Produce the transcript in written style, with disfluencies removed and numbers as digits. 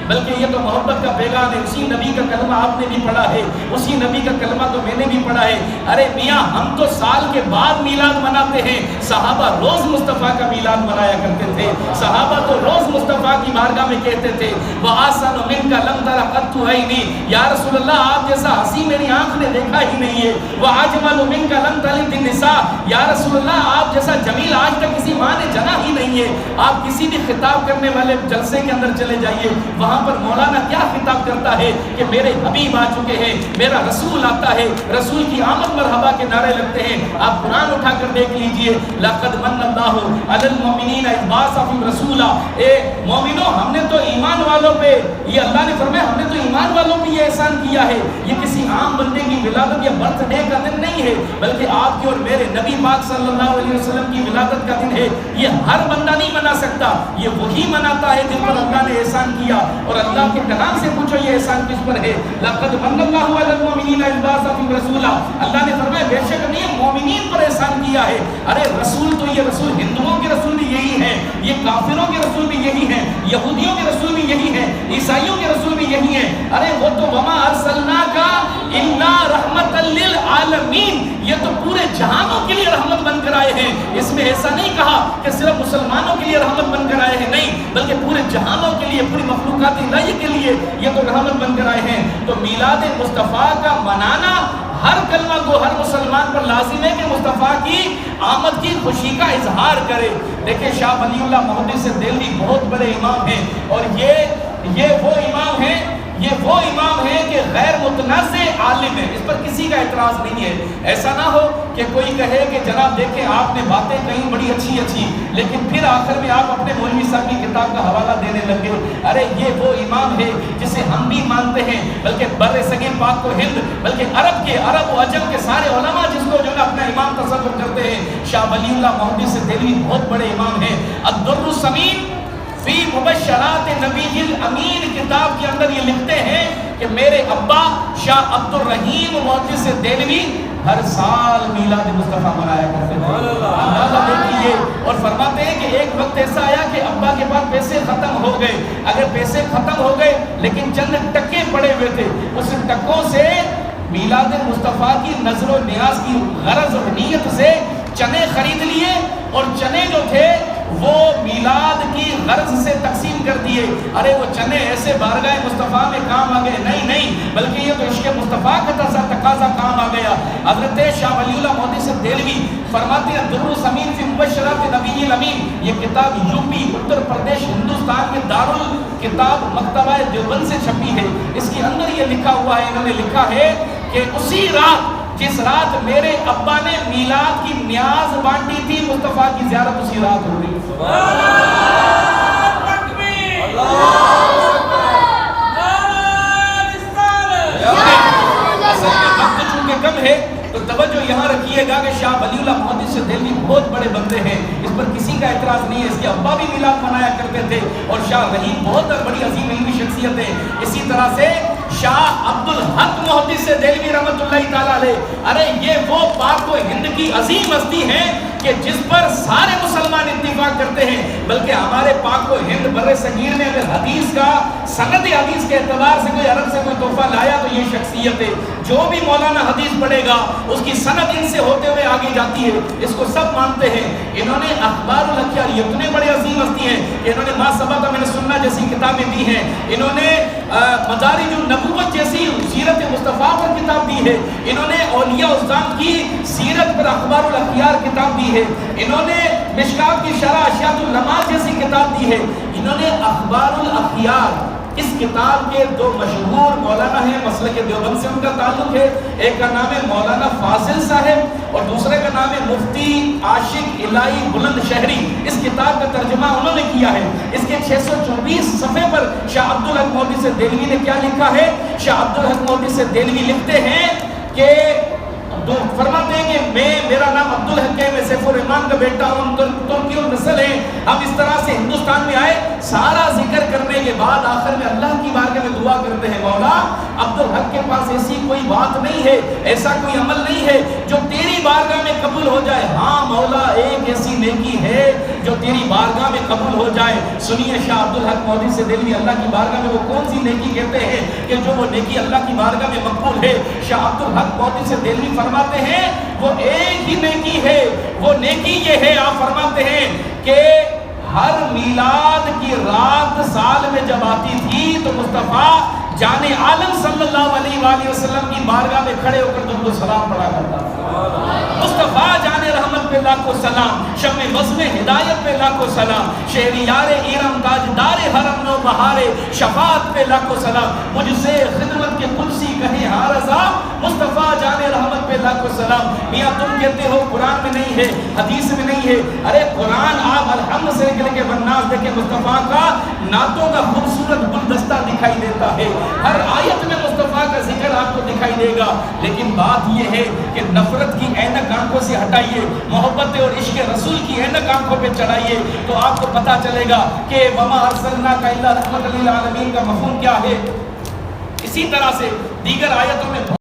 بلکہ یہ تو محبت کا پیغام ہے. اسی نبی کا کلمہ آپ نے بھی پڑھا ہے, اسی نبی کا کلمہ تو میں نے بھی پڑھا ہے. ارے میاں ہم تو سال کے بعد میلاد مناتے ہیں, صحابہ روز مصطفیٰ کا میلاد منایا کرتے تھے. صحابہ تو روز مصطفیٰ کی بارگاہ میں کہتے تھے وَآسَنُ مِنْكَ لَمْ تَرَ قَطُّ عَيْنِي, یا رسول اللہ آپ جیسا ہنسی میری آنکھ نے دیکھا ہی نہیں ہے. وَأَجْمَلُ مِنْكَ لَمْ تَلِدِ النِّسَاء, یا رسول اللہ آپ جیسا جمیل آج تک کسی ماں نے جنا ہی نہیں ہے. آپ کسی بھی خطاب کرنے والے جلسے کے اندر چلے جائیے, وہاں پر مولانا کیا خطاب کرتا ہے کہ میرے حبیب آ چکے ہیں, میرا رسول آتا ہے, رسول کی آمد مرحبا کے نعرے لگتے ہیں. آپ قرآن اٹھا کر دیکھ لیجئے, لَقَدْ مَنَّ اللَّهُ عَلَى الْمُؤْمِنِينَ إِذْ بَعَثَ فِيهِمْ رَسُولًا, اے مومنوں ہم نے تو ایمان والوں پہ, یہ اللہ نے فرمایا ہم نے تو ایمان والوں پہ یہ احسان کیا ہے. یہ کسی عام بندے کی ولادت یا برتھ ڈے کا دن نہیں ہے, بلکہ آپ کی اور میرے نبی پاک صلی اللہ علیہ وسلم کی ولادت کا دن ہے. یہ ہر بندہ نہیں منا سکتا, یہ وہی مناتا ہے جن پر اللہ نے احسان کیا. اور اللہ کے کلام سے پوچھو یہ احسان کس پر ہے. لَقَدْ مَنَّ اللَّهُ عَلَى الْمُؤْمِنِينَ إِذْ بَعَثَ فِيهِمْ رَسُولًا, اللہ نے فرمایا بے شک نے مومنین پر احسان کیا ہے. ارے رسول تو یہ رسول ہندوؤں کے رسول بھی یہی ہیں, یہ کافروں کے رسول بھی یہی ہیں, یہودیوں کے رسول بھی یہی ہیں, عیسائیوں کے رسول بھی یہی ہیں. ارے وہ تو وَمَا أَرْسَلْنَاكَ إِلَّا رَحْمَةً لِّلْعَالَمِينَ, یہ تو پورے جہانوں کے لیے رحمت بن کر آئے ہیں. اس میں ایسا نہیں کہا کہ صرف مسلمانوں کے لیے رحمت بن کر آئے ہیں, نہیں, بلکہ پورے جہانوں کے لیے, پوری مخلوقات الہی کے لیے یہ تو رحمت بن کر آئے ہیں. تو میلاد مصطفیٰ کا منانا ہر کلمہ کو ہر مسلمان پر لازم ہے کہ مصطفیٰ کی آمد کی خوشی کا اظہار کرے. دیکھیں شاہ ولی اللہ محدث دہلوی بہت بڑے امام ہیں, اور یہ وہ امام ہیں, یہ وہ امام ہے کہ غیر متنازع عالم ہے, اس پر کسی کا اعتراض نہیں ہے. ایسا نہ ہو کہ کوئی کہے کہ جناب دیکھیں آپ نے باتیں کہیں بڑی اچھی لیکن پھر آخر میں آپ اپنے مولوی صاحب کی کتاب کا حوالہ دینے لگے. ارے یہ وہ امام ہے جسے ہم بھی مانتے ہیں, بلکہ بر صغیر پاک و ہند, بلکہ عرب و عجم کے سارے علماء جس کو جو ہے اپنا امام تصور کرتے ہیں. شاہ ولی اللہ محدث دہلوی بہت بڑے امام ہیں. الدر الثمین فی مبشرات نبی الامین کتاب کے اندر یہ لکھتے ہیں کہ میرے ابا شاہ عبد الرحیم محدث دہلوی ہر سال میلاد مصطفیٰ منایا کرتے تھے. اندازہ دیکھیے, اور فرماتے ہیں کہ ایک وقت ایسا آیا کہ ابا کے پاس پیسے ختم ہو گئے. اگر پیسے ختم ہو گئے لیکن چند ٹکے پڑے ہوئے تھے, اس ٹکوں سے میلاد مصطفیٰ کی نظر و نیاز کی غرض اور نیت سے چنے خرید لیے, اور چنے جو تھے وہ میلاد کی غرض سے تقسیم کر دیے. ارے وہ چنے ایسے بارگاہ مصطفیٰ میں کام آ گئے, نہیں بلکہ یہ تو عشق مصطفیٰ کا تقاضا کام آ گیا. حضرت شاہ ولی اللہ محدث دہلوی فرماتے ہیں در الثمین فی مبشرات نبی الامین, یہ کتاب یوپی, اتر پردیش, ہندوستان کے دارالکتاب مکتبہ دیوبند سے چھپی ہے. اس کے اندر یہ لکھا ہوا ہے, انہوں نے لکھا ہے کہ اسی رات جس رات میرے ابا نے میلاد کی نیاز بانٹی تھی, مصطفیٰ کی زیارت اسی رات ہو گئی. چونکہ کم ہے تو توجہ یہاں رکھیے گا کہ شاہ ولی اللہ محدث دہلوی بہت بڑے بندے ہیں, اس پر کسی کا اعتراض نہیں ہے. اس کے ابا بھی میلاد منایا کرتے تھے, اور شاہ رحیم بہت بڑی عظیم علمی شخصیت ہے. اسی طرح سے شاہ عبد الحق محدث دہلوی رحمۃ اللہ تعالیٰ علیہ, ارے یہ وہ پاک و ہند کی عظیم ہستی ہیں کہ جس پر سارے مسلمان اتفاق کرتے ہیں. بلکہ ہمارے پاک و ہند بر صغیر میں اگر حدیث کا سند حدیث کے اعتبار سے کوئی عرب سے کوئی تحفہ لایا تو یہ شخصیت ہے. جو بھی مولانا حدیث پڑھے گا اس کی سند ان سے ہوتے ہوئے آگے جاتی ہے, اس کو سب مانتے ہیں. انہوں نے اخبار الاخیار, یہ اتنے بڑے عظیم ہستی ہیں کہ انہوں نے ما ثبت من السنہ جیسی کتابیں دی ہیں, انہوں نے مدارج النبوت جیسی سیرت مصطفیٰ پر کتاب دی ہے, انہوں نے اولیاء اعظام کی سیرت پر اخبار الاخیار کتاب دی ہے, انہوں نے مشکات کی شرح اشیاء النماز جیسی کتاب دی ہے, انہوں نے اخبار الاخیار. اس کتاب کے دو مشہور مولانا ہیں, مسلک دیوبند سے ان کا تعلق ہے. ایک کا نام ہے مولانا فاضل صاحب اور دوسرے کا نام ہے مفتی عاشق الہی بلند شہری. اس کتاب کا ترجمہ انہوں نے کیا ہے. اس کے 624 صفحے پر شاہ عبد الحق محدث دہلوی نے کیا لکھا ہے. شاہ عبد الحق محدث دہلوی لکھتے ہیں کہ فرماتے ہیں کہ میرا نام عبد الحق ہے, میں سیف الرحمان کا بیٹا ہوں, ترکی النسل ہے. ہم اس طرح سے ہندوستان میں آئے, سارا ذکر کرنے کے بعد آخر میں اللہ کی بارگاہ میں دعا کرتے ہیں, مولا اب عبدالحق کے پاس ایسی کوئی بات نہیں ہے، ایسا کوئی عمل نہیں ہے جو تیری بارگاہ میں قبول ہو جائے۔ ہاں مولا ایک ایسی نیکی ہے جو تیری بارگاہ میں قبول ہو جائے۔ سنیے شاہ عبدالحق مودودی سے دلوی اللہ کی بارگاہ میں وہ کون سی نیکی کہتے ہیں کہ جو وہ نیکی اللہ کی بارگاہ میں مقبول ہے؟ شاہ عبدالحق مودودی سے دلوی فرماتے ہیں وہ ایک ہی نیکی ہے، وہ نیکی یہ ہے، آپ فرماتے ہیں کہ ہر میلاد کی رات سال میں جب آتی تھی تو مصطفیٰ جان عالم صلی اللہ علیہ وآلہ وسلم کی بارگاہ میں کھڑے ہو کر درود و سلام پڑھا کرتا تھا۔ مصطفیٰ جان رحمت پہ لاکھوں سلام، شمع بزم ہدایت پہ لاکھوں سلام، شہریار ارم تاجدار حرم نو بہارے شفاعت پہ لاکھوں سلام، مجھ سے خدمت کے قدسی کہیں ہاں رضا، مصطفیٰ جان رحمت پہ لاکھوں سلام۔ میاں تم کہتے ہو قرآن میں نہیں ہے، حدیث میں نہیں ہے، ارے قرآن آپ الحمد سے لے کے والناس دیکھیں، مصطفیٰ کا نعتوں کا خوبصورت گلدستہ دکھائی دیتا ہے، ہر آیت میں مصطفیٰ کا ذکر آپ کو دکھائی دے گا۔ لیکن بات یہ ہے کہ نفرت کی اینک آنکھوں سے ہٹائیے، محبت اور عشق رسول کی اینک آنکھوں پہ چڑھائیے، تو آپ کو پتا چلے گا کہ وما ارسلناک الا رحمۃ للعالمین کا مفہوم کیا ہے۔ اسی طرح سے دیگر آیتوں میں